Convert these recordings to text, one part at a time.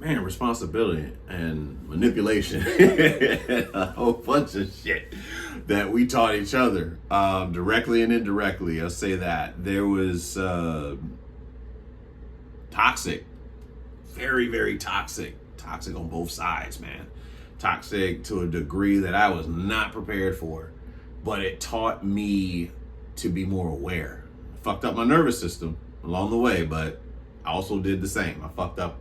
Man, responsibility and manipulation, a whole bunch of shit that we taught each other, directly and indirectly. I'll say that there was toxic, very, very toxic on both sides, man. Toxic to a degree that I was not prepared for, but it taught me to be more aware. Fucked up my nervous system along the way, but I also did the same. I fucked up.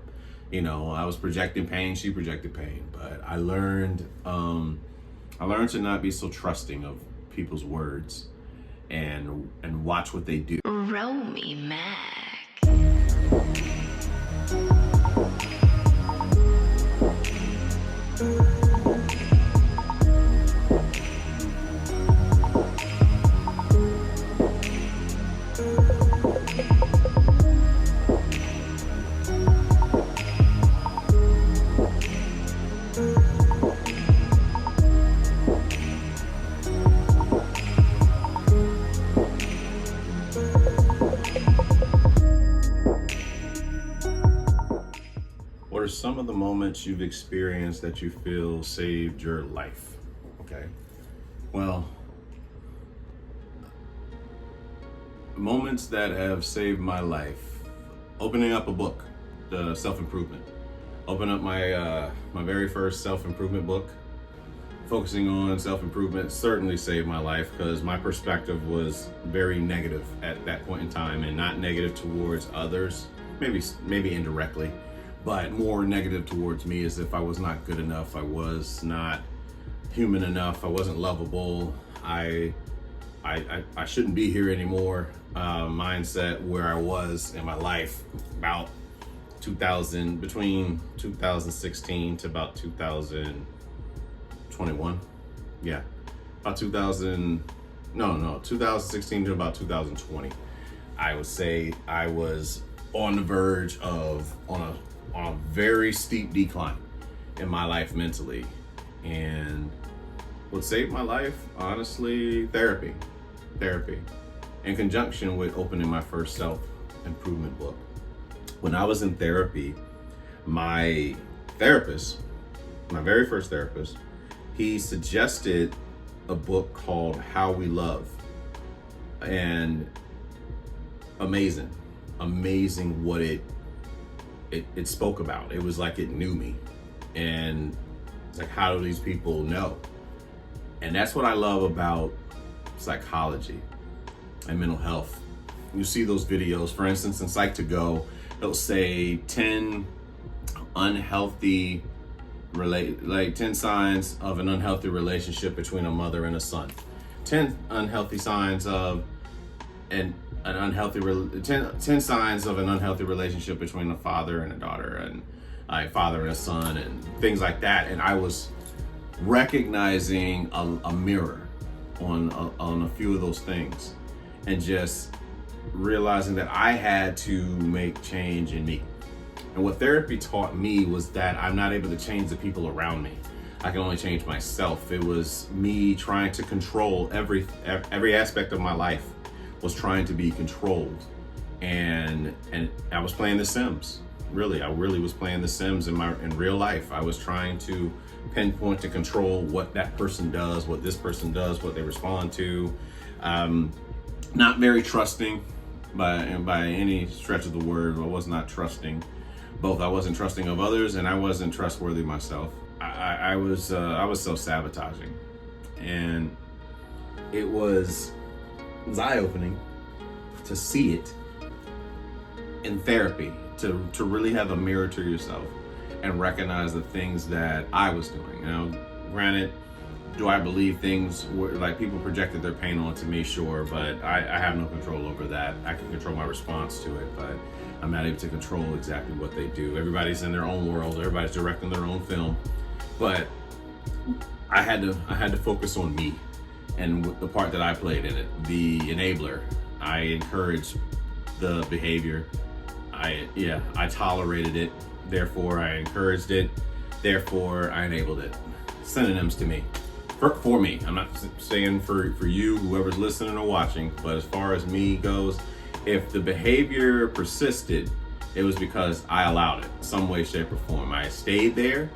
I was projecting pain, she projected pain, but I learned to not be so trusting of people's words and watch what they do. Roll me, Mac. What are some of the moments you've experienced that you feel saved your life? Okay. Well, moments that have saved my life. Opening up a book, the self-improvement. Open up my very first self-improvement book. Focusing on self-improvement certainly saved my life because my perspective was very negative at that point in time, and not negative towards others, maybe indirectly, but more negative towards me, as if I was not good enough, I was not human enough, I wasn't lovable, I shouldn't be here anymore. Mindset where I was in my life about between 2016 to about 2021. Yeah, about 2016 to about 2020. I would say I was on the verge of on a very steep decline in my life mentally. And what saved my life, honestly, therapy. In conjunction with opening my first self-improvement book. When I was in therapy, my therapist, my very first therapist, he suggested a book called How We Love. And amazing what it spoke about. It was like it knew me. And it's like, how do these people know? And that's what I love about psychology and mental health. You see those videos, for instance, in Psych2Go, it'll say 10 unhealthy 10 signs of an unhealthy relationship between a mother and a son. 10 unhealthy signs of an unhealthy 10 signs of an unhealthy relationship between a father and a daughter, and a father and a son, and things like that. And I was recognizing a mirror on a few of those things, and just realizing that I had to make change in me. And what therapy taught me was that I'm not able to change the people around me. I can only change myself. It was me trying to control every aspect of my life was trying to be controlled. And I was playing The Sims. I really was playing The Sims in real life. I was trying to pinpoint to control what that person does, what this person does, what they respond to. Not very trusting by any stretch of the word. I was not trusting. Both I wasn't trusting of others, and I wasn't trustworthy myself. I was self-sabotaging, and it was eye-opening to see it in therapy, to really have a mirror to yourself and recognize the things that I was doing. Now, granted, do I believe things were like people projected their pain onto me? Sure, but I have no control over that. I can control my response to it, but I'm not able to control exactly what they do. Everybody's in their own world. Everybody's directing their own film, but I had to focus on me and the part that I played in it, the enabler. I encouraged the behavior. I tolerated it. Therefore, I encouraged it. Therefore, I enabled it. Synonyms to me. For me. I'm not saying for you, whoever's listening or watching, but as far as me goes, if the behavior persisted, it was because I allowed it, some way, shape, or form. I stayed there,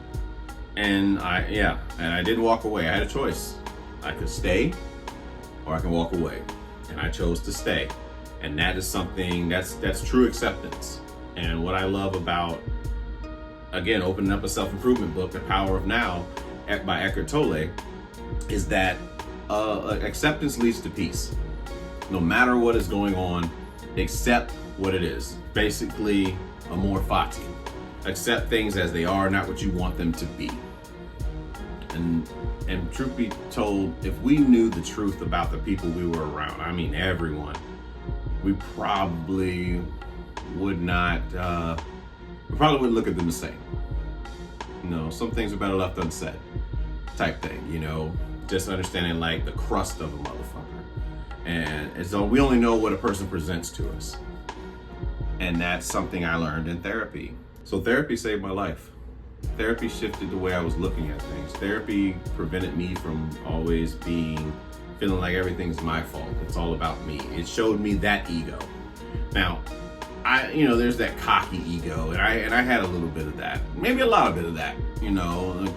and I didn't walk away. I had a choice. I could stay, or I can walk away, and I chose to stay. And that is something that's true acceptance. And what I love about, again, opening up a self-improvement book, The Power of Now, by Eckhart Tolle, is that acceptance leads to peace. No matter what is going on, accept what it is. Basically, amor fati. Accept things as they are, not what you want them to be. And truth be told, if we knew the truth about the people we were around, I mean everyone, we probably would not, look at them the same. You know, some things are better left unsaid type thing, you know, just understanding like the crust of a motherfucker. And so we only know what a person presents to us. And that's something I learned in therapy. So therapy saved my life. Therapy shifted the way I was looking at things. Therapy prevented me from always feeling like everything's my fault. It's all about me. It showed me that ego. Now, there's that cocky ego, and I had a little bit of that, maybe a lot of bit of that,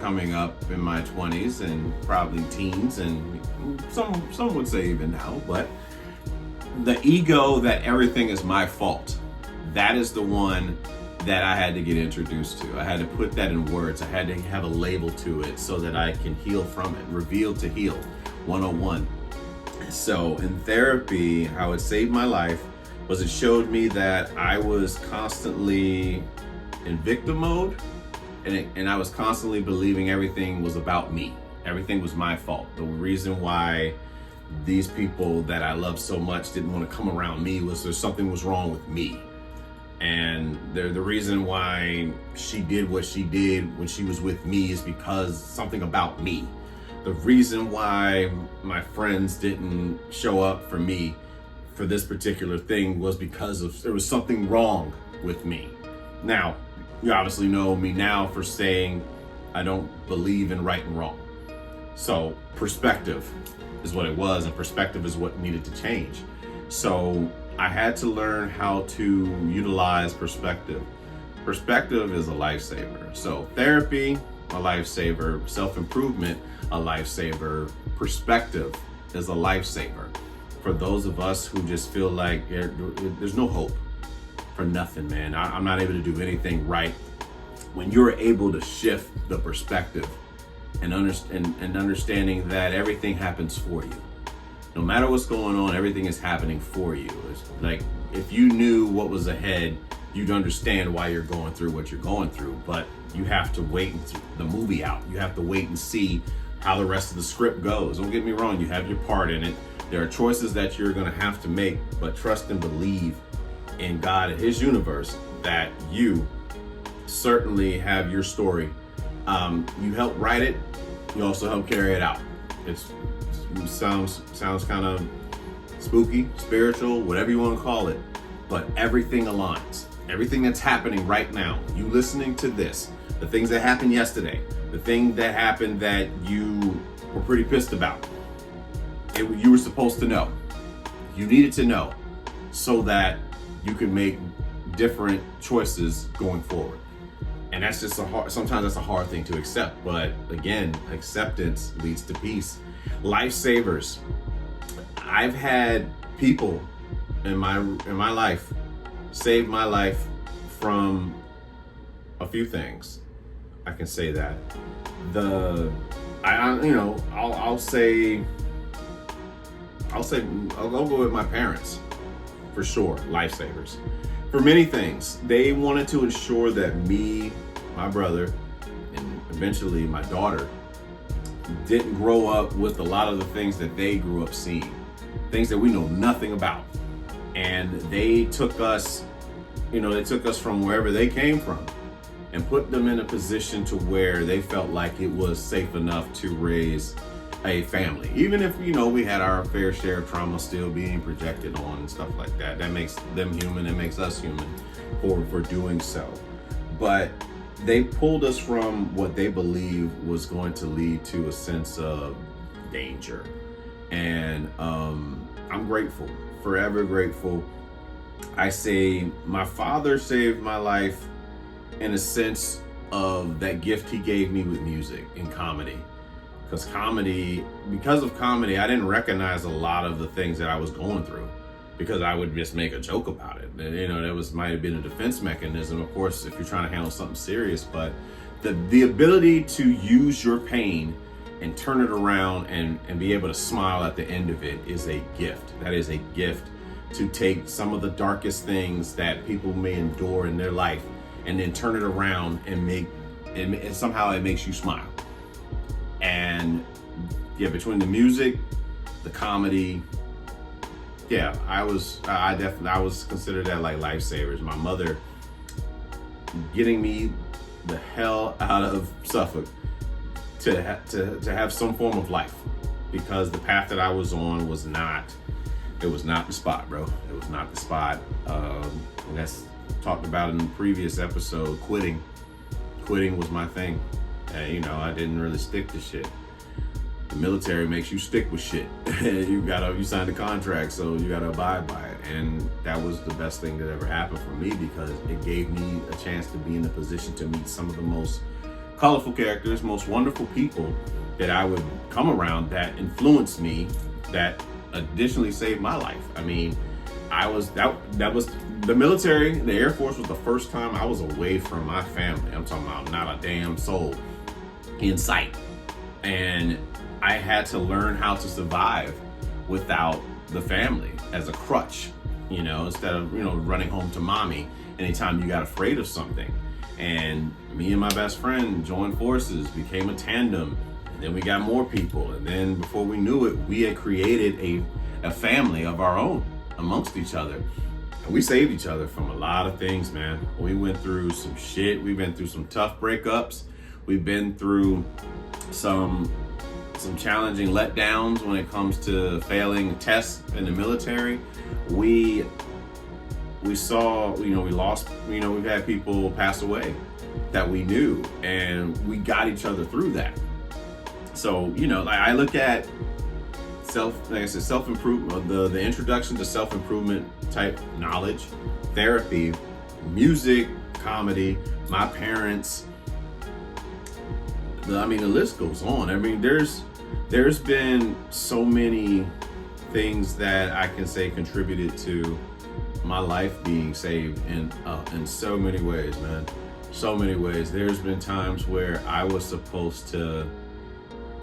coming up in my 20s and probably teens, and some would say even now. But the ego that everything is my fault, that is the one that I had to get introduced to. I had to put that in words. I had to have a label to it so that I can heal from it. Reveal to Heal 101. So in therapy, how it saved my life was it showed me that I was constantly in victim mode, and I was constantly believing everything was about me. Everything was my fault. The reason why these people that I love so much didn't want to come around me was something was wrong with me. And the reason why she did what she did when she was with me is because something about me. The reason why my friends didn't show up for me for this particular thing was because there was something wrong with me. Now, you obviously know me now for saying I don't believe in right and wrong. So perspective is what it was, and perspective is what needed to change. So I had to learn how to utilize perspective. Perspective is a lifesaver. So therapy, a lifesaver. Self-improvement, a lifesaver. Perspective is a lifesaver. For those of us who just feel like there's no hope for nothing, man. I'm not able to do anything right. When you're able to shift the perspective and understanding that everything happens for you. No matter what's going on, everything is happening for you. It's like if you knew what was ahead, you'd understand why you're going through what you're going through. But you have to wait until the movie out. You have to wait and see how the rest of the script goes. Don't get me wrong, you have your part in it. There are choices that you're gonna have to make, but trust and believe in God and His universe that you certainly have your story. You help write it, you also help carry it out. It sounds kind of spooky, spiritual, whatever you want to call it, but everything aligns. everything that's happening right now, you listening to this, the things that happened yesterday, the thing that happened that you were pretty pissed about, you were supposed to know. You needed to know so that you could make different choices going forward. And that's just sometimes that's a hard thing to accept. But again, acceptance leads to peace. Lifesavers. I've had people in my life save my life from a few things. I can say that. I'll go with my parents for sure. Lifesavers. For many things, they wanted to ensure that me, my brother, and eventually my daughter didn't grow up with a lot of the things that they grew up seeing, things that we know nothing about. And they took us from wherever they came from and put them in a position to where they felt like it was safe enough to raise a family. Even if, we had our fair share of trauma still being projected on and stuff like that. That makes them human, it makes us human for doing so. But they pulled us from what they believe was going to lead to a sense of danger. And I'm grateful, forever grateful. I say my father saved my life in a sense of that gift he gave me with music and comedy. Because of comedy, I didn't recognize a lot of the things that I was going through because I would just make a joke about it. And, that might have been a defense mechanism, of course, if you're trying to handle something serious. But the ability to use your pain and turn it around and be able to smile at the end of it is a gift. That is a gift, to take some of the darkest things that people may endure in their life and then turn it around and somehow it makes you smile. And yeah, between the music, the comedy, yeah, I was considered that like lifesavers. My mother getting me the hell out of Suffolk to have some form of life, because the path that I was on was not the spot, bro. It was not the spot. That's talked about in the previous episode. Quitting was my thing. I didn't really stick to shit. The military makes you stick with shit. You signed a contract, so you gotta abide by it. And that was the best thing that ever happened for me, because it gave me a chance to be in a position to meet some of the most colorful characters, most wonderful people that I would come around that influenced me, that additionally saved my life. I mean, that was the military. The Air Force was the first time I was away from my family. I'm talking about not a damn soul in sight. And I had to learn how to survive without the family as a crutch, instead of, running home to mommy anytime you got afraid of something. And me and my best friend joined forces, became a tandem, and then we got more people. And then before we knew it, we had created a family of our own amongst each other. And we saved each other from a lot of things, man. We went through some shit. We've been through some tough breakups. We've been through some challenging letdowns when it comes to failing tests in the military. We saw, we lost, we've had people pass away that we knew, and we got each other through that. So, I look at self-improvement, the introduction to self-improvement type knowledge, therapy, music, comedy, my parents, the list goes on. There's been so many things that I can say contributed to my life being saved in so many ways, man. So many ways. There's been times where I was supposed to,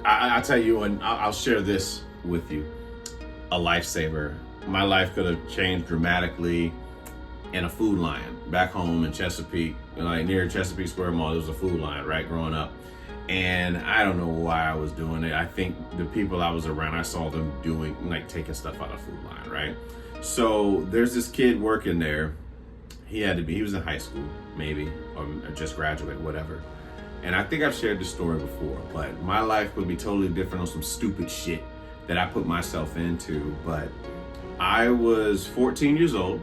I tell you, and I'll share this with you, a lifesaver. My life could have changed dramatically in a Food Lion back home in Chesapeake, near Chesapeake Square Mall. There was a Food Lion, right, growing up. And I don't know why I was doing it. I think the people I was around, I saw them taking stuff out of Food Lion, right? So there's this kid working there. He was in high school, maybe, or just graduated, whatever. And I think I've shared this story before, but my life would be totally different on some stupid shit that I put myself into. But I was 14 years old,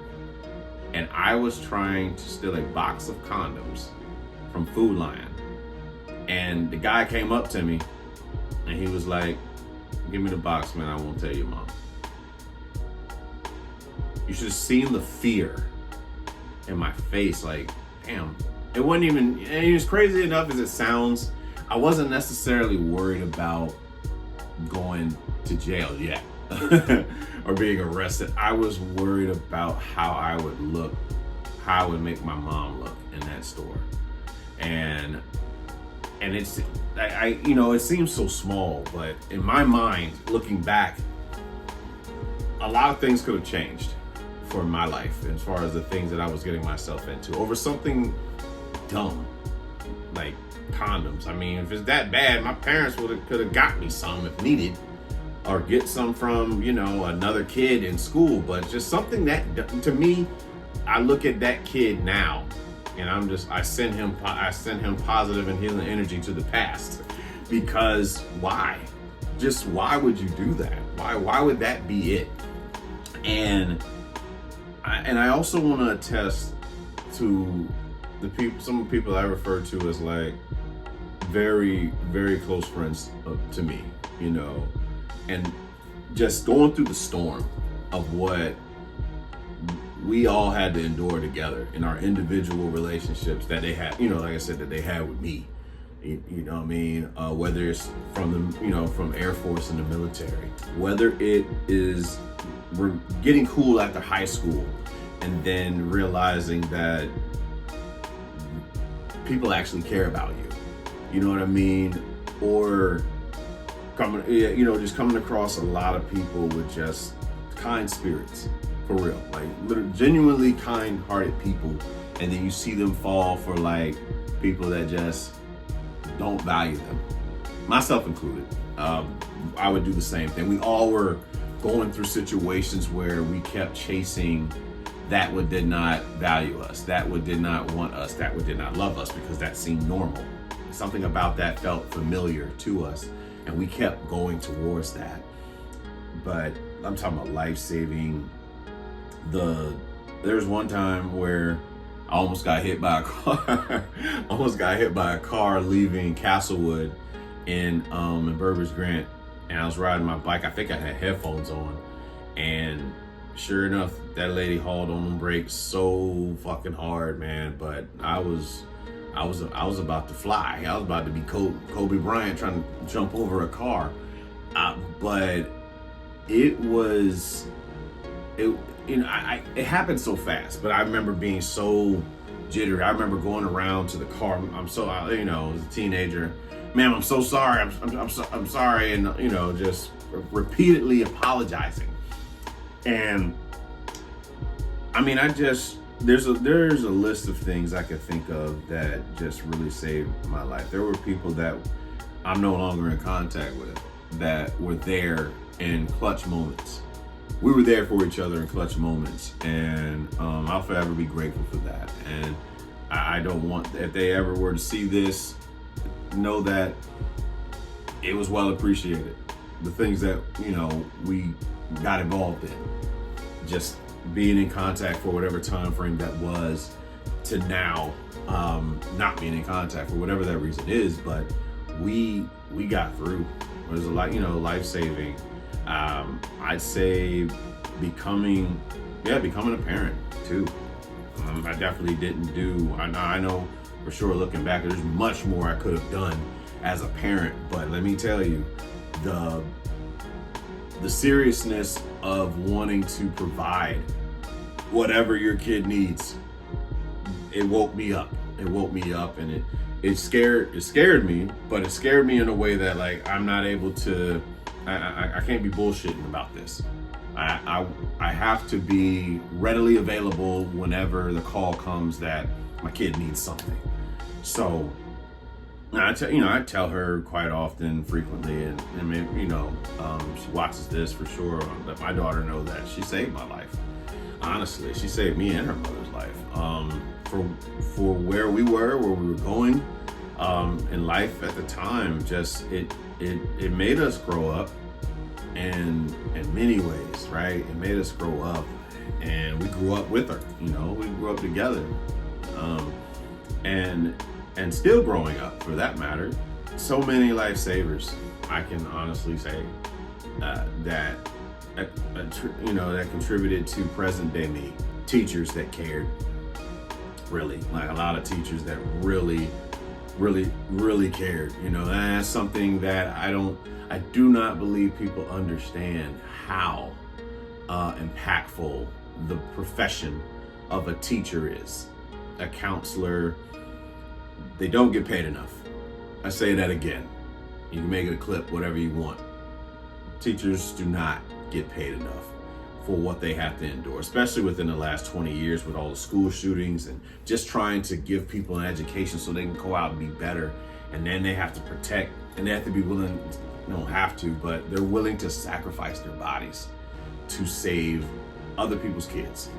and I was trying to steal a box of condoms from Food Lion. And the guy came up to me and he was like, "Give me the box, man, I won't tell your mom." You should have seen the fear in my face, like, damn. It wasn't even, and as crazy enough as it sounds, I wasn't necessarily worried about going to jail yet or being arrested. I was worried about how I would look, how I would make my mom look in that store. And it's, it seems so small, but in my mind, looking back, a lot of things could have changed for my life as far as the things that I was getting myself into over something dumb like condoms. I mean, if it's that bad, my parents could have got me some if needed, or get some from another kid in school. But just something that, to me, I look at that kid now, and I send him positive and healing energy to the past, because why? Just why would you do that? Why would that be it? And I also want to attest to some people I refer to as like very, very close friends to me, and just going through the storm of what we all had to endure together in our individual relationships that they had, like I said, that they had with me. You know what I mean? Whether it's from from Air Force and the military, whether it is we're getting cool after high school and then realizing that people actually care about you. You know what I mean? Or just coming across a lot of people with just kind spirits, for real, like genuinely kind-hearted people, and then you see them fall for like people that just don't value them, myself included. I would do the same thing. We all were going through situations where we kept chasing that what did not value us, that what did not want us, that what did not love us, because that seemed normal. Something about that felt familiar to us, and we kept going towards that. But I'm talking about life-saving. There's one time where I almost got hit by a car leaving Castlewood in Burbage Grant, and I was riding my bike. I think I had headphones on, and sure enough, that lady hauled on them brakes so fucking hard, man. But I was about to fly. I was about to be Kobe Bryant trying to jump over a car. But it happened so fast. But I remember being so jittery. I remember going around to the car. As a teenager, ma'am, I'm so sorry. I'm sorry, and just repeatedly apologizing. And I mean, there's a list of things I could think of that just really saved my life. There were people that I'm no longer in contact with that were there in clutch moments. We were there for each other in clutch moments, and I'll forever be grateful for that. And I don't want, if they ever were to see this, know that it was well appreciated. The things that we got involved in, just being in contact for whatever time frame that was, to now not being in contact for whatever that reason is, but we got through. There's a lot, life-saving. I'd say becoming a parent too. I definitely didn't do. I know for sure, looking back, there's much more I could have done as a parent. But let me tell you, the seriousness of wanting to provide whatever your kid needs, it woke me up. And it scared me, but it scared me in a way that, like, I'm not able to, I can't be bullshitting about this. I have to be readily available whenever the call comes that my kid needs something. So I tell her quite often, frequently, and she watches this for sure. Let my daughter know that she saved my life. Honestly, she saved me and her mother's life. For where we were going in life at the time, just it made us grow up in many ways, right? It made us grow up and we grew up with her. You know, we grew up together, and still growing up for that matter. So many lifesavers, I can honestly say, that contributed to present day me. Teachers that cared, really, like a lot of teachers that really cared. You know, that's something that I do not believe people understand how impactful the profession of a teacher is. A counselor, they don't get paid enough. I say that again. You can make it a clip, whatever you want. Teachers do not get paid enough for what they have to endure, especially within the last 20 years with all the school shootings and just trying to give people an education so they can go out and be better. And then they have to protect, and they have to be willing, don't have to, but they're willing to sacrifice their bodies to save other people's kids.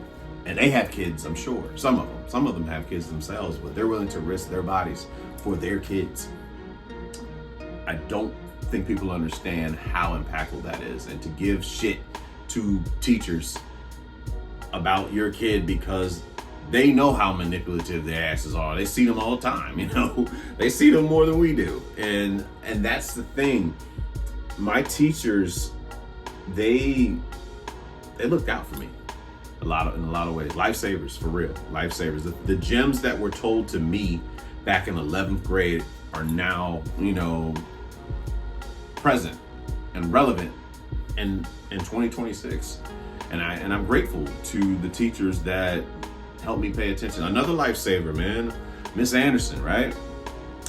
And they have kids, I'm sure. Some of them have kids themselves, but they're willing to risk their bodies for their kids. I don't think people understand how impactful that is, and to give shit to teachers about your kid because they know how manipulative their asses are. They see them all the time, you know. They see them more than we do. And that's the thing. My teachers, they looked out for me in a lot of ways. Lifesavers, for real. Lifesavers. The gems that were told to me back in 11th grade are now, you know, present and relevant in 2026. And I'm grateful to the teachers that helped me pay attention. Another lifesaver, man, Miss Anderson, right?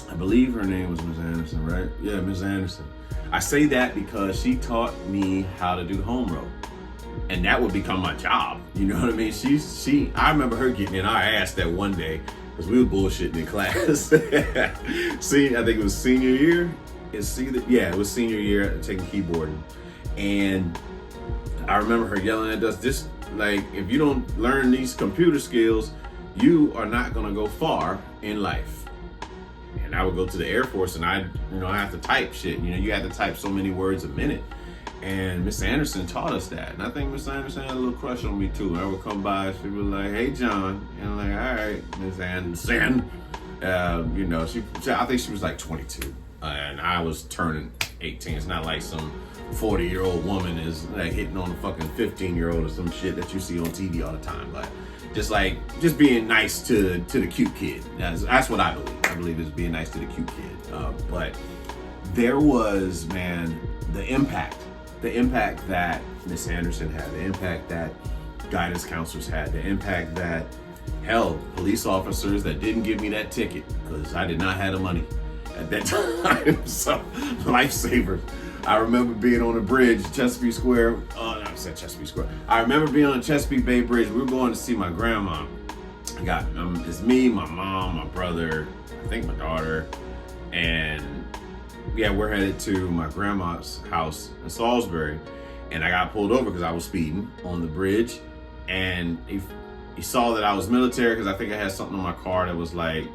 I believe her name was Miss Anderson, right? Yeah, Miss Anderson. I say that because she taught me how to do home row, and that would become my job. You know what I mean? I remember her getting in our ass that one day because we were bullshitting in class. See, I think it was senior year. It was senior year, taking keyboarding, and I remember her yelling at us, just like, if you don't learn these computer skills, you are not gonna go far in life. And I would go to the Air Force, and I have to type shit. You know, you have to type so many words a minute. And Miss Anderson taught us that. And I think Miss Anderson had a little crush on me too. I would come by, she was like, "Hey, John." And I'm like, "All right, Miss Anderson." I think she was like 22. And I was turning 18. It's not like some 40-year-old woman is like hitting on a fucking 15-year-old or some shit that you see on TV all the time. But just being nice to the cute kid. That's what I believe. I believe it's being nice to the cute kid. But there was, man, the impact that Miss Anderson had, the impact that guidance counselors had, the impact that, hell, police officers that didn't give me that ticket because I did not have the money at that time. So, lifesavers. I remember being on a bridge, Chesapeake Square. Oh, no, I said Chesapeake Square. I remember being on the Chesapeake Bay Bridge. We were going to see my grandma. It's me, my mom, my brother, I think my daughter, and yeah, we're headed to my grandma's house in Salisbury. And I got pulled over because I was speeding on the bridge, and he saw that I was military because I think I had something on my car that was like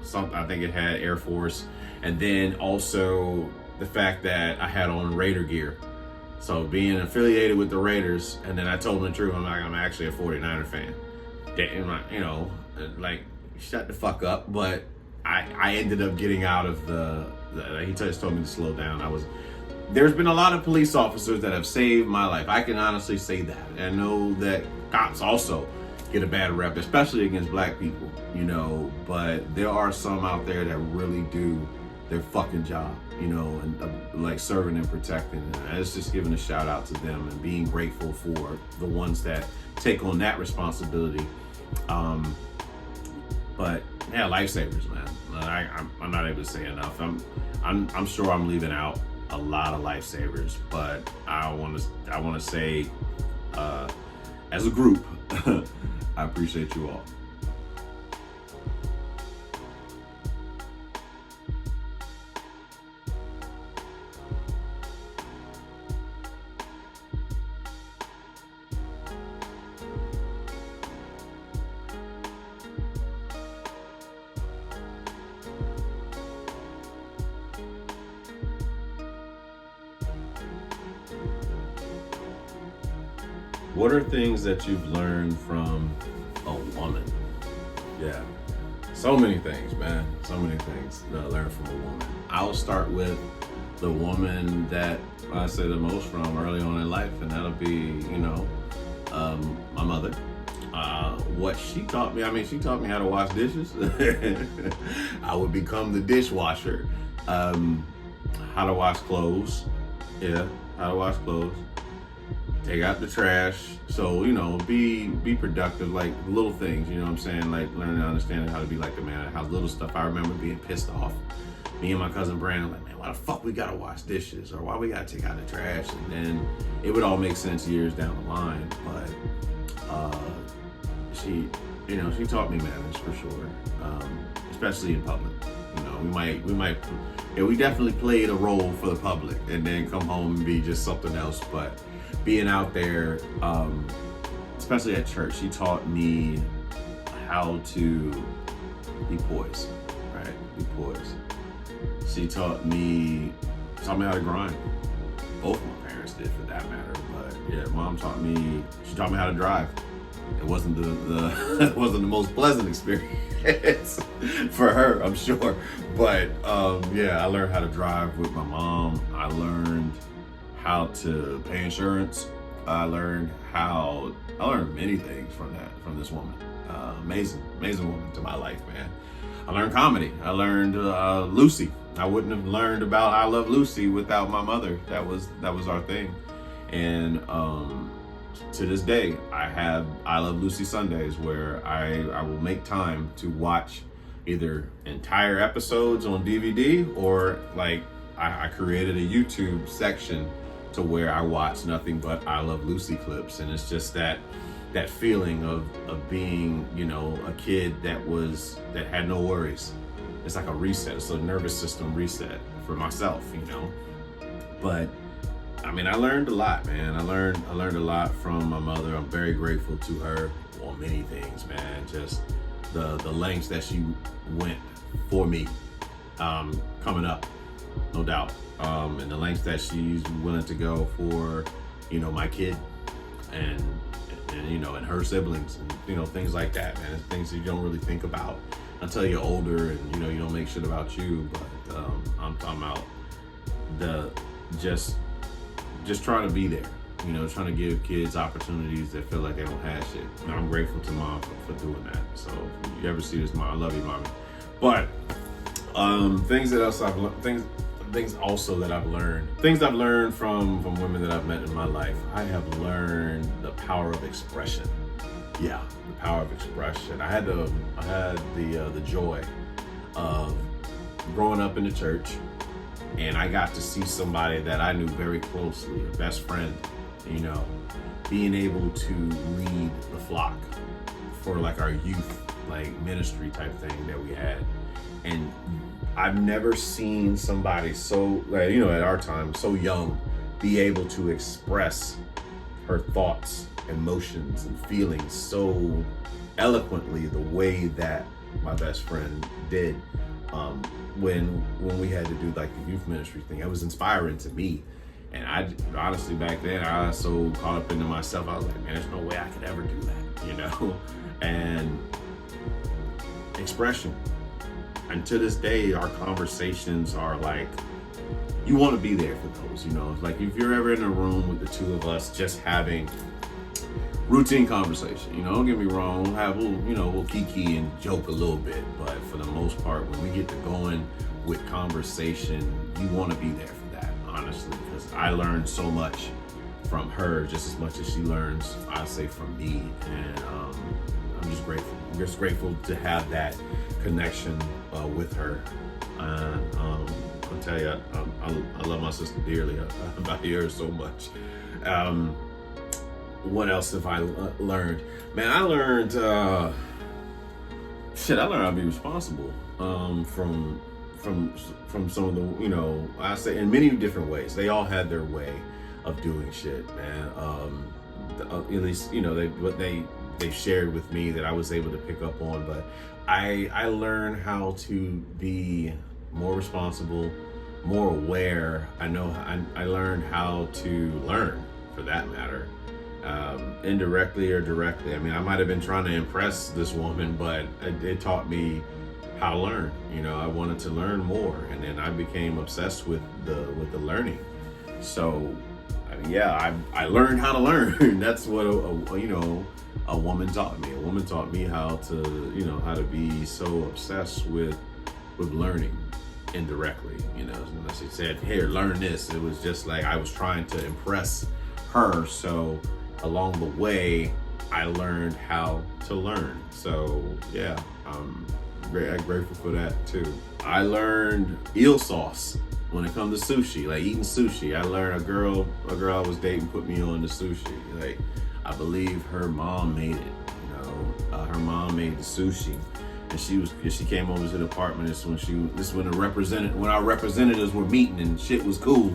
something. I think it had Air Force, and then also the fact that I had on Raider gear. So being affiliated with the Raiders, and then I told him the truth. I'm actually a 49er fan. Shut the fuck up. But I ended up getting out of he just told me to slow down. There's been a lot of police officers that have saved my life. I can honestly say that. I know that cops also get a bad rep, especially against black people, but there are some out there that really do their fucking job, and like serving and protecting. And it's just giving a shout out to them and being grateful for the ones that take on that responsibility. But yeah, lifesavers, man. I'm not able to say enough. I'm sure I'm leaving out a lot of lifesavers, but I want to say, as a group, I appreciate you all. What are things that you've learned from a woman? Yeah, so many things, man. So many things that I learned from a woman. I'll start with the woman that I say the most from early on in life, and that'll be, my mother. What she taught me, she taught me how to wash dishes. I would become the dishwasher. How to wash clothes. Yeah, how to wash clothes. Take out the trash. So, be productive, like little things, you know what I'm saying? Like learning to understand how to be like the man of the house. Little stuff. I remember being pissed off. Me and my cousin Brandon, like, man, why the fuck we gotta wash dishes? Or why we gotta take out the trash? And then it would all make sense years down the line. But she taught me manners for sure. Especially in public. We definitely played a role for the public and then come home and be just something else. But being out there, especially at church, she taught me how to be poised, right? Be poised. She taught me how to grind. Both my parents did, for that matter. But yeah, mom taught me how to drive. It wasn't it wasn't the most pleasant experience for her, I'm sure. But I learned how to drive with my mom. I learned how to pay insurance. I learned many things from this woman. Amazing woman to my life, man. I learned comedy. I learned Lucy. I wouldn't have learned about I Love Lucy without my mother. That was our thing. And to this day, I have I Love Lucy Sundays where I will make time to watch either entire episodes on DVD or like I created a YouTube section to where I watch nothing but I Love Lucy clips. And it's just that feeling of being, a kid that had no worries. It's like a reset. It's a nervous system reset for myself, But I learned a lot, man. I learned a lot from my mother. I'm very grateful to her on many things, man. Just the lengths that she went for me coming up, no doubt. And the lengths that she's willing to go for, my kid and her siblings and, things like that, man. It's things that you don't really think about until you're older and, you don't make shit about you. But I'm talking about just trying to be there, trying to give kids opportunities that feel like they don't have shit. And I'm grateful to mom for doing that. So if you ever see this, mom, I love you, mommy. But things also that I've learned, things I've learned from women that I've met in my life. I have learned the power of expression. Yeah, the power of expression. I had the joy of growing up in the church, and I got to see somebody that I knew very closely, a best friend, being able to lead the flock for like our youth, like ministry type thing that we had. And I've never seen somebody so, at our time, so young, be able to express her thoughts, emotions, and feelings so eloquently the way that my best friend did. When we had to do like the youth ministry thing, it was inspiring to me. And I honestly, back then, I was so caught up into myself. I was like, man, there's no way I could ever do that, And expression. And to this day, our conversations are like, you want to be there for those, Like if you're ever in a room with the two of us just having routine conversation, don't get me wrong, we'll kiki and joke a little bit, but for the most part, when we get to going with conversation, you want to be there for that, honestly, because I learned so much from her just as much as she learns, I say, from me. And I'm just grateful. I'm just grateful to have that connection with her. And I'll tell you, I love my sister dearly. I hear her so much. What else have I learned? Man, I learned I learned how to be responsible from some of the, I say in many different ways. They all had their way of doing shit, man. At least, they shared with me that I was able to pick up on. But I learned how to be more responsible, more aware. I learned how to learn, for that matter. indirectly or directly. I mean, I might have been trying to impress this woman, but it taught me how to learn. You know, I wanted to learn more, and then I became obsessed with the learning. So, I mean, yeah, I learned how to learn. That's what a woman taught me. A woman taught me how to be so obsessed with learning indirectly. You know, and she said, "Here, learn this." It was just like I was trying to impress her. So along the way, I learned how to learn. So yeah, I'm grateful for that too. I learned eel sauce when it comes to sushi, like eating sushi. I learned a girl I was dating put me on the sushi. Like, I believe her mom made it. You know, her mom made the sushi, and she came over to the apartment. This is when our representatives were meeting and shit was cool.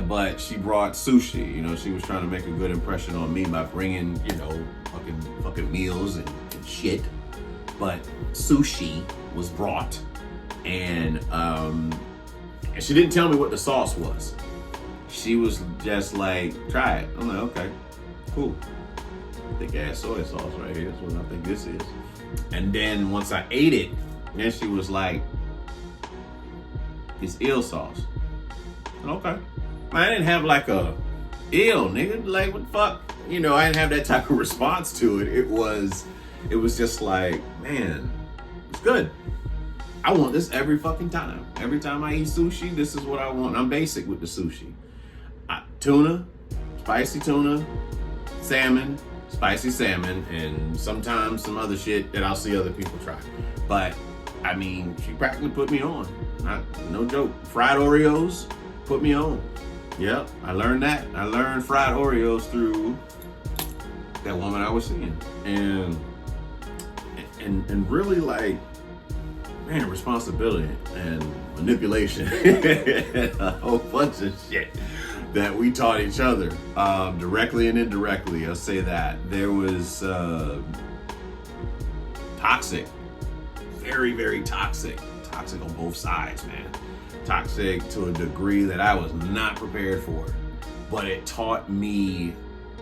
But she brought sushi. You know, she was trying to make a good impression on me by bringing, fucking meals and shit. But sushi was brought, and she didn't tell me what the sauce was. She was just like, "Try it." I'm like, "Okay, cool. Thick ass soy sauce right here. That's what I think this is." And then once I ate it, then she was like, "It's eel sauce." And okay. I didn't have like a eel, nigga. Like, what the fuck? You know, I didn't have that type of response to it. It was just like, man, it's good. I want this every fucking time. Every time I eat sushi, this is what I want. I'm basic with the sushi. Tuna, spicy tuna, salmon, spicy salmon, and sometimes some other shit that I'll see other people try. But, I mean, she practically put me on. No joke. Fried Oreos put me on. Yep, I learned that. I learned fried Oreos through that woman I was seeing. And really, like, man, responsibility and manipulation. A whole bunch of shit that we taught each other, directly and indirectly. I'll say that. There was toxic, very, very toxic on both sides, man. Toxic to a degree that I was not prepared for, but it taught me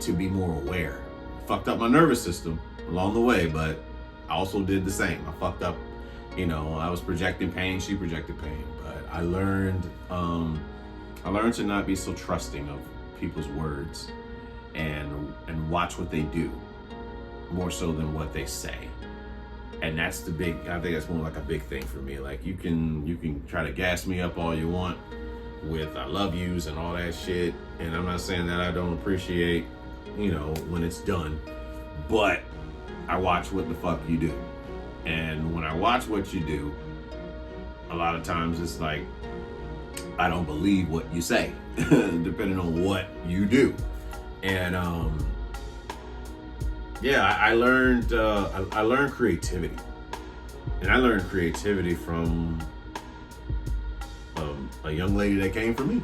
to be more aware. Fucked up my nervous system along the way, but I also did the same. I fucked up, I was projecting pain, she projected pain, but I learned to not be so trusting of people's words and watch what they do more so than what they say. And that's I think that's more like a big thing for me. Like, you can try to gas me up all you want with "I love yous" and all that shit. And I'm not saying that I don't appreciate, when it's done, but I watch what the fuck you do. And when I watch what you do, a lot of times it's like, I don't believe what you say, depending on what you do. And, I learned creativity, and I learned creativity from a young lady that came from me,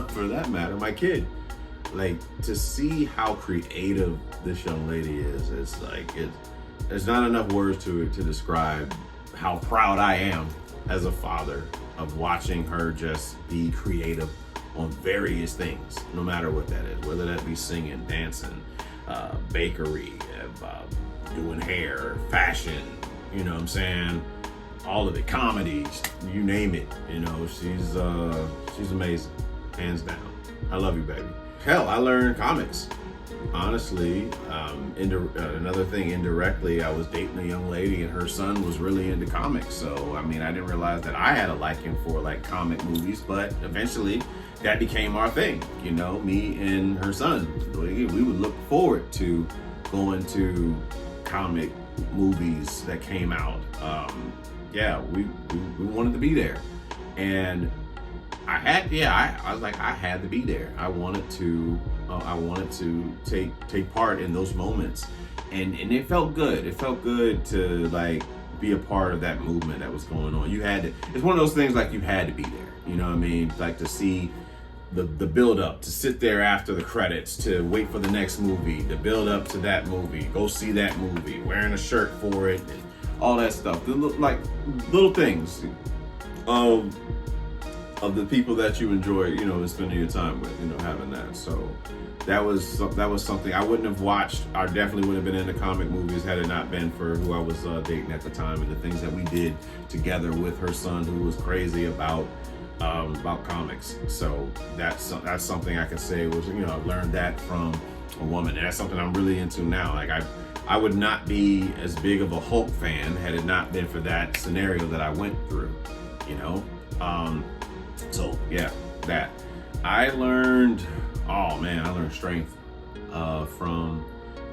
for that matter, my kid. Like, to see how creative this young lady is, it's like there's not enough words to describe how proud I am as a father of watching her just be creative on various things, no matter what that is, whether that be singing, dancing, bakery, doing hair, fashion, you know what I'm saying? All of it, comedy, you name it, she's amazing, hands down. I love you, baby. Hell, I learned comics. Honestly, another thing, indirectly, I was dating a young lady and her son was really into comics. So, I mean, I didn't realize that I had a liking for like comic movies, but eventually that became our thing, me and her son. We would look forward to going to comic movies that came out. We wanted to be there. And I was like, I had to be there. I wanted to take part in those moments, and it felt good. It felt good to like be a part of that movement that was going on. It's one of those things like you had to be there. You know what I mean? Like, to see the build up, to sit there after the credits, to wait for the next movie, the build up to that movie, go see that movie, wearing a shirt for it, and all that stuff. Like little things. of the people that you enjoy, you know, and spending your time with, you know, having that. So that was something I wouldn't have watched. I definitely wouldn't have been into comic movies had it not been for who I was dating at the time and the things that we did together with her son, who was crazy about comics. So that's something I can say was, you know, I've learned that from a woman, and that's something I'm really into now. Like I would not be as big of a Hulk fan had it not been for that scenario that I went through, you know. So yeah, that I learned. Oh man, I learned strength from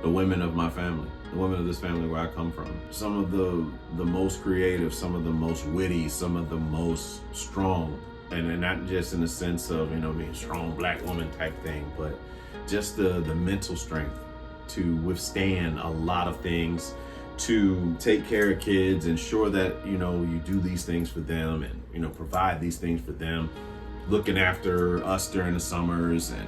the women of my family, the women of this family where I come from. Some of the most creative, some of the most witty, some of the most strong, and not just in the sense of, you know, being strong black woman type thing, but just the mental strength to withstand a lot of things, to take care of kids, ensure that, you know, you do these things for them and, you know, provide these things for them, looking after us during the summers and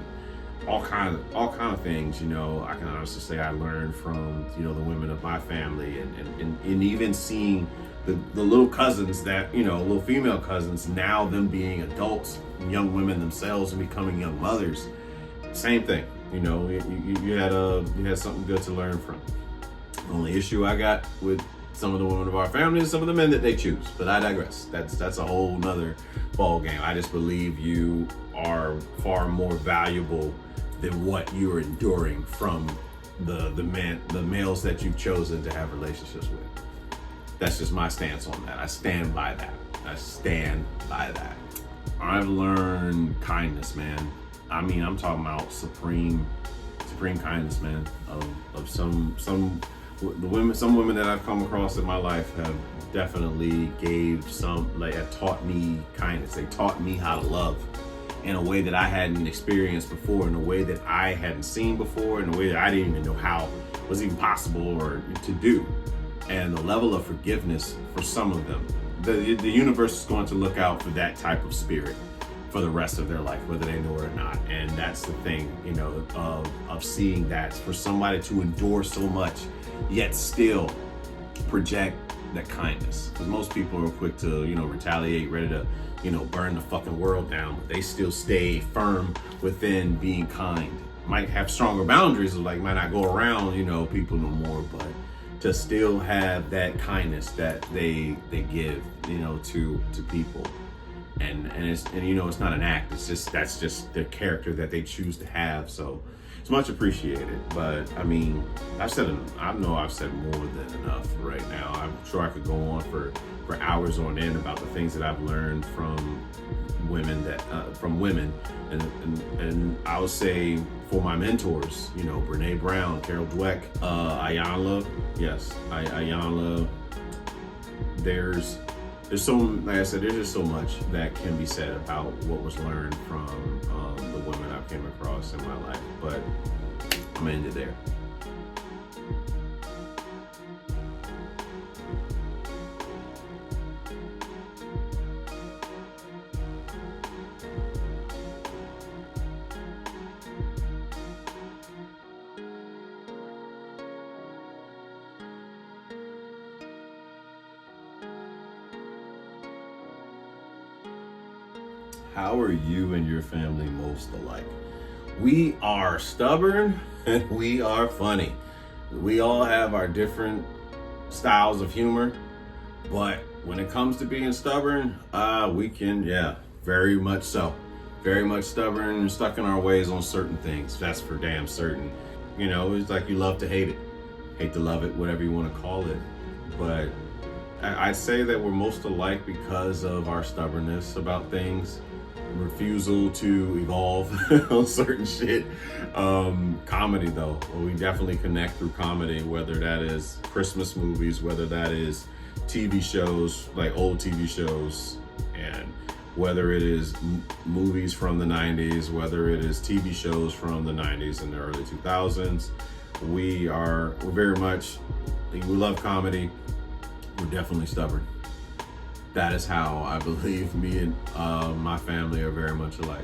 all kind of things. You know, I can honestly say I learned from, you know, the women of my family, and even seeing the little cousins that, you know, little female cousins, now them being adults, young women themselves and becoming young mothers. Same thing, you know, you had something good to learn from. The only issue I got with some of the women of our family is some of the men that they choose, but I digress. That's a whole nother ball game. I just believe you are far more valuable than what you're enduring from the males that you've chosen to have relationships with. That's just my stance on that. I stand by that. I've learned kindness, man. I mean, I'm talking about supreme kindness, man. Of some women that I've come across in my life have definitely taught me kindness. They taught me how to love in a way that I hadn't experienced before, in a way that I hadn't seen before, in a way that I didn't even know how was even possible or to do. And the level of forgiveness for some of them, the universe is going to look out for that type of spirit for the rest of their life, whether they know it or not. And that's the thing, you know, of seeing that, for somebody to endure so much yet still project that kindness. Because most people are quick to, you know, retaliate, ready to, you know, burn the fucking world down, but they still stay firm within being kind. Might have stronger boundaries, like might not go around, you know, people no more, but to still have that kindness that they give, you know, to people. And you know, it's not an act, that's just the character that they choose to have. So it's much appreciated. But I mean, I know I've said more than enough right now. I'm sure I could go on for hours on end about the things that I've learned from women and I would say for my mentors, you know, Brene Brown, Carol Dweck, Ayanla, yes, Ayanla. There's so, like I said, there's just so much that can be said about what was learned from the women I've came across in my life, but I'm gonna end it there. How are you and your family most alike? We are stubborn and we are funny. We all have our different styles of humor, but when it comes to being stubborn, we can, very much so. Very much stubborn and stuck in our ways on certain things. That's for damn certain. You know, it's like you love to hate it. Hate to love it, whatever you want to call it. But I'd say that we're most alike because of our stubbornness about things. Refusal to evolve on certain shit. Comedy though, we definitely connect through comedy, whether that is Christmas movies, whether that is TV shows, like old TV shows, and whether it is movies from the 90s, whether it is TV shows from the 90s and the early 2000s. We're very much, we love comedy. We're definitely stubborn. That is how I believe me and my family are very much alike.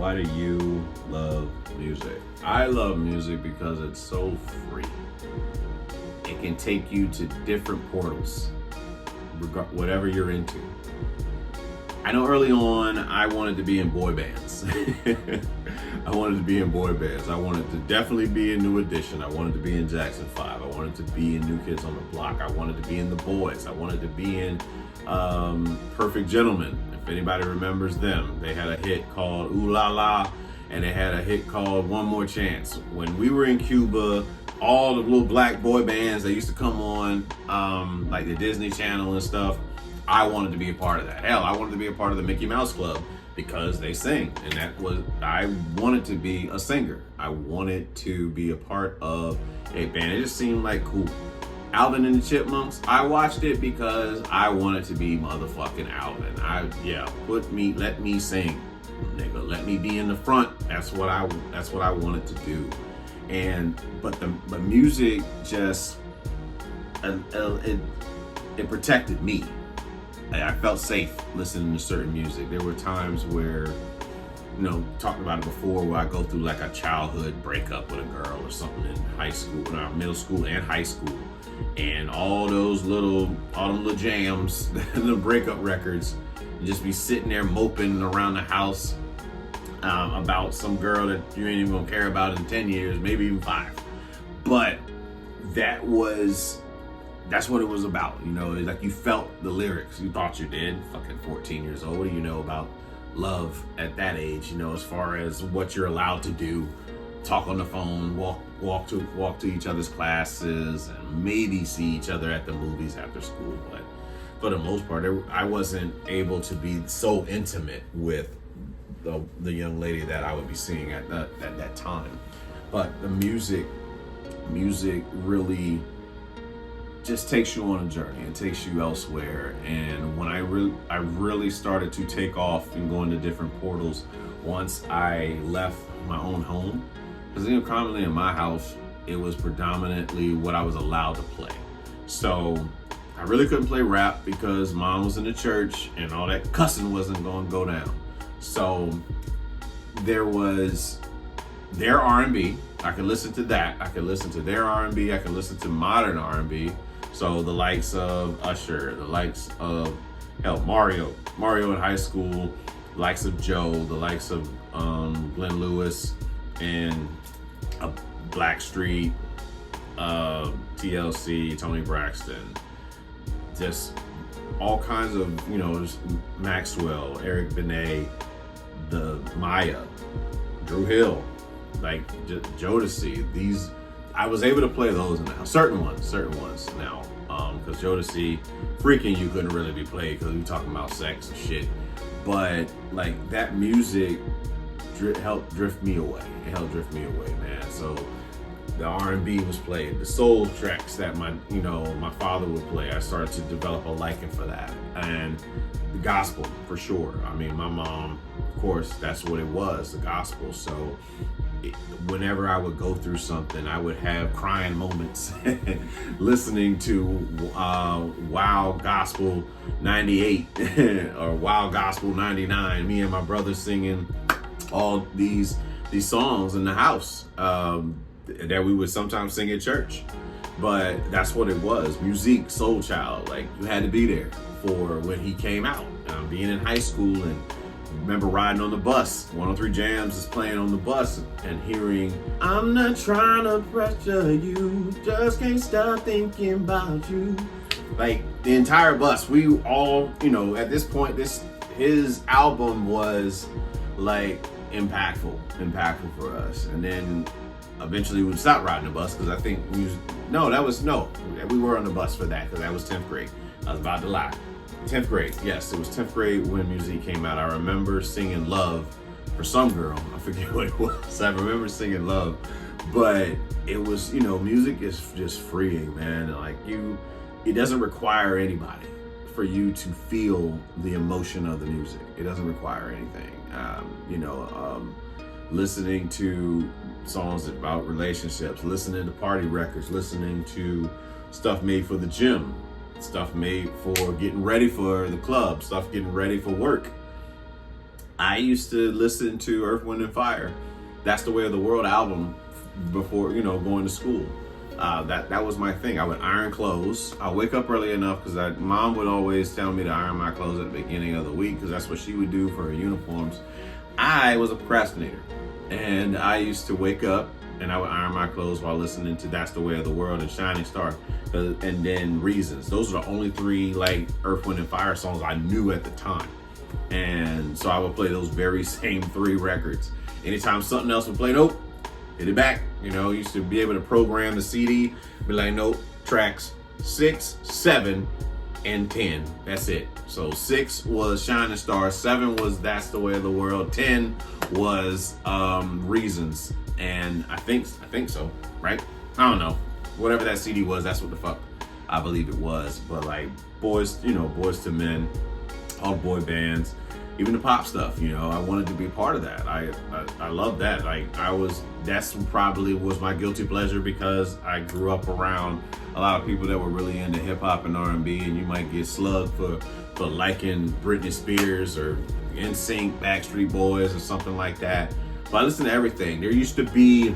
Why do you love music? I love music because it's so free. It can take you to different portals, whatever you're into. I know early on I wanted to be in boy bands. I wanted to be in boy bands. I wanted to definitely be in New Edition. I wanted to be in Jackson 5. I wanted to be in New Kids on the Block. I wanted to be in The Boys. I wanted to be in Perfect Gentlemen. If anybody remembers them, they had a hit called Ooh La La, and they had a hit called One More Chance. When we were in Cuba, all the little black boy bands that used to come on, like the Disney Channel and stuff, I wanted to be a part of that. Hell, I wanted to be a part of the Mickey Mouse Club because they sing. And I wanted to be a singer. I wanted to be a part of a band. It just seemed like cool. Alvin and the Chipmunks, I watched it because I wanted to be motherfucking Alvin. Let me sing, nigga. Let me be in the front. That's what I wanted to do. But the music just, it protected me. I felt safe listening to certain music. There were times where, talked about it before, where I go through like a childhood breakup with a girl or something in high school, middle school and high school. And all them little jams, the breakup records, just be sitting there moping around the house about some girl that you ain't even gonna care about in 10 years, maybe even 5. But that's what it was about, like you felt the lyrics. You thought you did, fucking 14 years old. What do you know about love at that age, as far as what you're allowed to do? Talk on the phone, walk to each other's classes, and maybe see each other at the movies after school. But for the most part, I wasn't able to be so intimate with the young lady that I would be seeing at that time. But the music really just takes you on a journey and takes you elsewhere. And when I really started to take off and go into different portals once I left my own home, because commonly in my house it was predominantly what I was allowed to play. So I really couldn't play rap because mom was in the church and all that cussing wasn't going to go down. So there was their R&B. I could listen to that. I could listen to their R&B. I could listen to modern R&B. So the likes of Usher, the likes of Mario in high school, the likes of Joe, the likes of Glenn Lewis and Blackstreet, TLC, Tony Braxton, just all kinds of, just Maxwell, Eric Benet, the Maya, Drew Hill, like Jodeci. These, I was able to play those now. Certain ones now, because Jodeci, Freaking You couldn't really be played because we talking about sex and shit. But like that music helped drift me away. It helped drift me away, man. So the R&B was played, the soul tracks that my father would play. I started to develop a liking for that, and the gospel for sure. I mean, my mom, of course, that's what it was, the gospel. So whenever I would go through something, I would have crying moments listening to Wow Gospel 98 or Wow Gospel 99. Me and my brother singing all these songs in the house that we would sometimes sing at church. But that's what it was. Musique, Soul Child, like you had to be there for when he came out. Being in high school, and remember riding on the bus, 103 Jams is playing on the bus, and hearing, I'm not trying to pressure you, just can't stop thinking about you. Like the entire bus, we all, at this point, his album was like impactful for us. And then eventually we stopped riding the bus because I think we were on the bus for that because that was 10th grade. I was about to lie. 10th grade, yes, it was 10th grade when Musique came out. I remember singing Love for some girl. I forget what it was. I remember singing Love, but it was, music is just freeing, man. Like it doesn't require anybody for you to feel the emotion of the music. It doesn't require anything. Listening to songs about relationships, listening to party records, listening to stuff made for the gym, stuff made for getting ready for the club, stuff getting ready for work. I used to listen to Earth, Wind, and Fire. That's the Way of the World album before, going to school. That was my thing. I would iron clothes. I wake up early enough because mom would always tell me to iron my clothes at the beginning of the week because that's what she would do for her uniforms. I was a procrastinator, and I used to wake up and I would iron my clothes while listening to That's the Way of the World and Shining Star, and then Reasons. Those are the only three like Earth, Wind, and Fire songs I knew at the time. And so I would play those very same three records. Anytime something else would play, nope, hit it back. Used to be able to program the CD, be like, nope, tracks 6, 7, and 10. That's it. So 6 was Shining Star, 7 was That's the Way of the World, 10 was Reasons. And I think so, right? I don't know. Whatever that CD was, that's what the fuck I believe it was. But like Boys to Men, all boy bands, even the pop stuff, I wanted to be a part of that. I love that. That's probably was my guilty pleasure because I grew up around a lot of people that were really into hip hop and R&B, and you might get slugged for liking Britney Spears or NSYNC, Backstreet Boys or something like that. But I listen to everything. There used to be,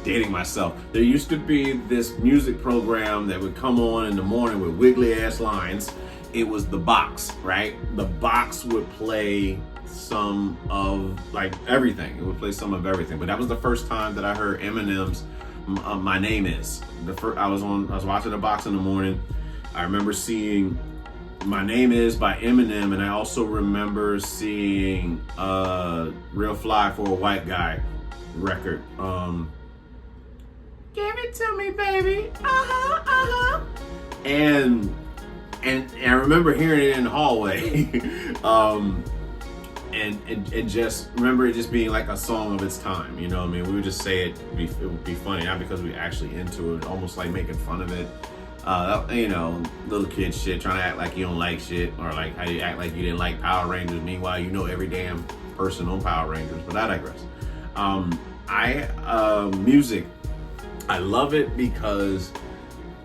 dating myself, there used to be this music program that would come on in the morning with wiggly ass lines. It was The Box, right? The Box would play some of like everything. It would play some of everything. But that was the first time that I heard Eminem's My Name Is. I was watching The Box in the morning. I remember seeing My Name Is by Eminem, and I also remember seeing Real Fly for a White Guy record. Give it to me, baby. And I remember hearing it in the hallway. and just remember it just being like a song of its time. We would just say it would be funny, not because we actually into it, almost like making fun of it. Little kid shit, trying to act like you don't like shit, or like how you act like you didn't like Power Rangers. Meanwhile, every damn person on Power Rangers. But I digress. Music, I love it because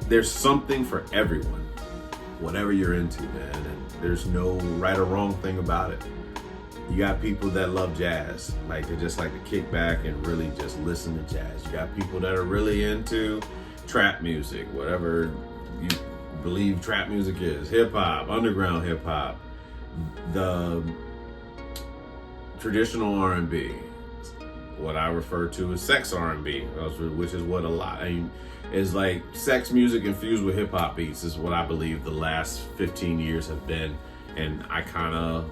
there's something for everyone. Whatever you're into, man, and there's no right or wrong thing about it. You got people that love jazz, like they just like to kick back and really just listen to jazz. You got people that are really into trap music, whatever you believe trap music is, hip hop, underground hip hop, the traditional R&B, what I refer to as sex R&B, which is what a lot. Is like sex music infused with hip hop beats is what I believe the last 15 years have been. And I kind of,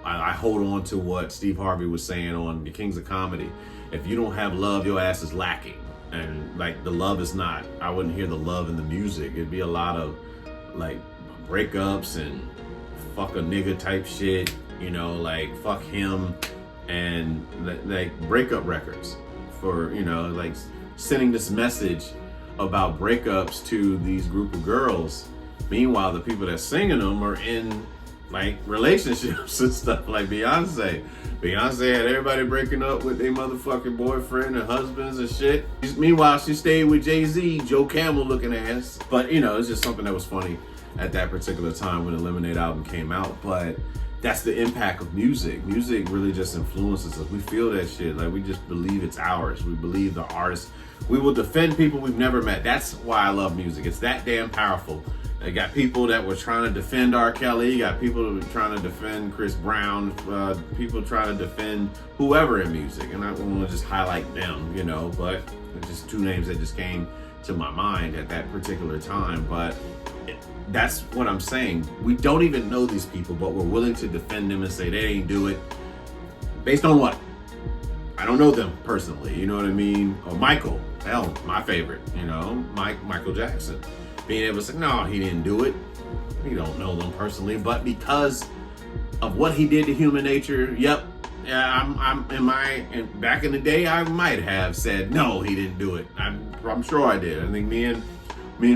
I hold on to what Steve Harvey was saying on The Kings of Comedy. If you don't have love, your ass is lacking. And like the love is not, I wouldn't hear the love in the music. It'd be a lot of like breakups and fuck a nigga type shit, like fuck him, and like breakup records for, like sending this message about breakups to these group of girls. Meanwhile, the people that singing them are in like relationships and stuff. Like Beyonce had everybody breaking up with their motherfucking boyfriend and husbands and shit. Meanwhile, she stayed with Jay-Z, Joe Camel looking ass. But it's just something that was funny at that particular time when the Lemonade album came out. But that's the impact of music. Music really just influences us. We feel that shit. Like we just believe it's ours. We believe the artist. We will defend people we've never met. That's why I love music. It's that damn powerful. You got people that were trying to defend R. Kelly. You got people that were trying to defend Chris Brown. People trying to defend whoever in music. And I don't want to just highlight them, but it's just two names that just came to my mind at that particular time. But that's what I'm saying. We don't even know these people, but we're willing to defend them and say they ain't do it. Based on what? I don't know them personally, you know what I mean? Or Michael, hell, my favorite, Michael Jackson. Being able to say, no, he didn't do it. We don't know them personally, but because of what he did to human nature, yep, back in the day, I might have said, no, he didn't do it. I'm sure I did. I think me and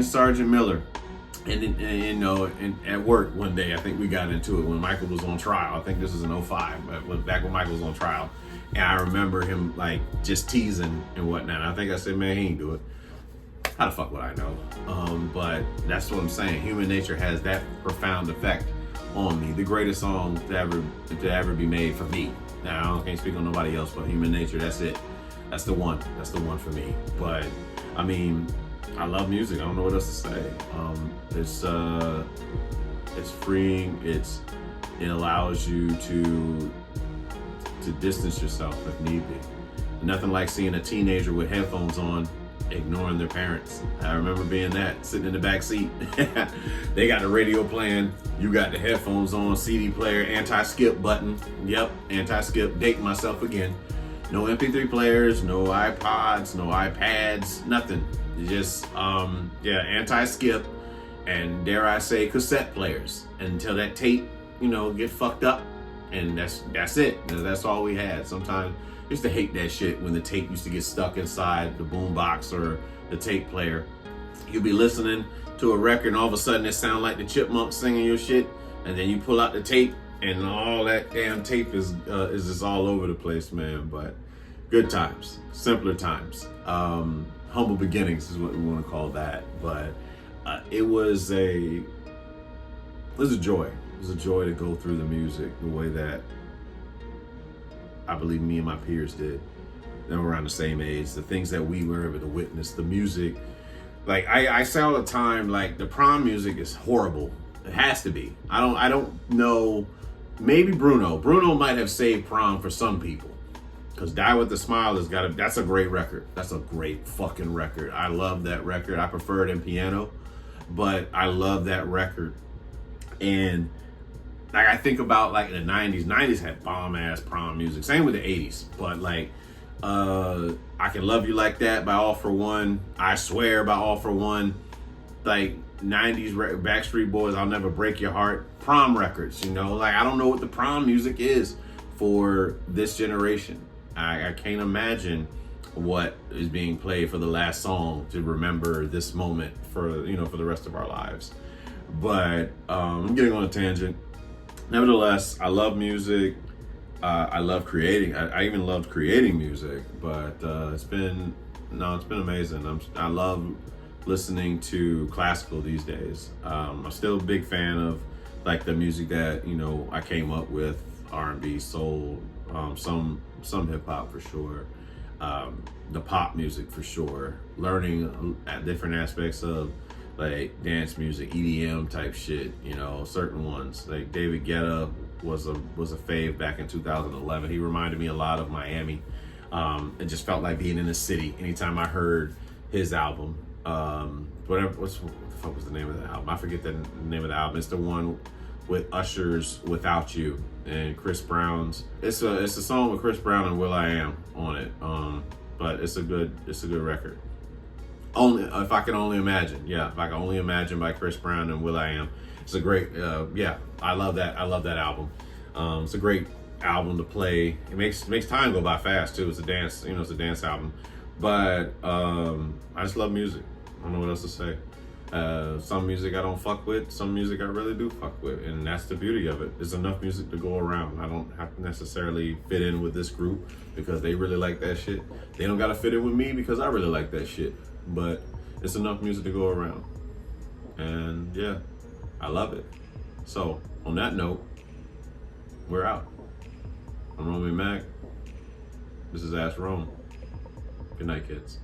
Sergeant Miller, and at work one day, I think we got into it when Michael was on trial. I think this was in 2005, but back when Michael was on trial. And I remember him like just teasing and whatnot. I think I said, man, he ain't do it. How the fuck would I know? But that's what I'm saying. Human nature has that profound effect on me. The greatest song to ever be made for me. Now I can't speak on nobody else, but Human Nature. That's it. That's the one. That's the one for me. But I mean, I love music. I don't know what else to say. It's freeing. It allows you to distance yourself if need be. Nothing like seeing a teenager with headphones on, ignoring their parents. I remember being that, sitting in the back seat. They got the radio playing, you got the headphones on, CD player, anti-skip button. Yep, anti-skip, dating myself again. No MP3 players, no iPods, no iPads, nothing. Just, anti-skip, and dare I say, cassette players. Until that tape, get fucked up, and that's it. That's all we had. Sometimes I used to hate that shit when the tape used to get stuck inside the boombox or the tape player. You'd be listening to a record and all of a sudden it sound like the Chipmunks singing your shit, and then you pull out the tape and all that damn tape is just all over the place, man. But good times, simpler times, humble beginnings is what we want to call that. But it was a joy. It was a joy to go through the music the way that I believe me and my peers did. They were around the same age. The things that we were able to witness, the music. Like I say all the time, like the prom music is horrible. It has to be. I don't know. Maybe Bruno might have saved prom for some people. Cause Die With a Smile that's a great record. That's a great fucking record. I love that record. I prefer it in piano, but I love that record. And like I think about like the 90s. 90s had bomb ass prom music. Same with the 80s. But like I Can Love You Like That by All For One. I Swear by All For One. Like 90s Backstreet Boys, I'll Never Break Your Heart. Prom records, like I don't know what the prom music is for this generation. I can't imagine what is being played for the last song to remember this moment for the rest of our lives. But I'm getting on a tangent. Nevertheless, I love music. I love creating. I even loved creating music, but it's been amazing. I love listening to classical these days. I'm still a big fan of like the music that I came up with, R&B, soul, some hip hop for sure, the pop music for sure. Learning at different aspects of like dance music, EDM type shit, certain ones. Like David Guetta was a fave back in 2011. He reminded me a lot of Miami. It just felt like being in the city anytime I heard his album. What the fuck was the name of the album? I forget the name of the album. It's the one with Usher's Without You and Chris Brown's. It's a song with Chris Brown and will.i.am on it. But it's a good record. Only if I can only imagine. Yeah, if I can only imagine by Chris Brown and will.i.am. It's a great. I love that. I love that album. It's a great album to play. It makes time go by fast too. It's a dance. It's a dance album. But I just love music. I don't know what else to say. Some music I don't fuck with. Some music I really do fuck with, and that's the beauty of it. There's enough music to go around. I don't have to necessarily fit in with this group because they really like that shit. They don't gotta fit in with me because I really like that shit. But it's enough music to go around, and yeah, I love it. So on that note, we're out. I'm Romy Mac. This is Ask Rome. Good night, kids.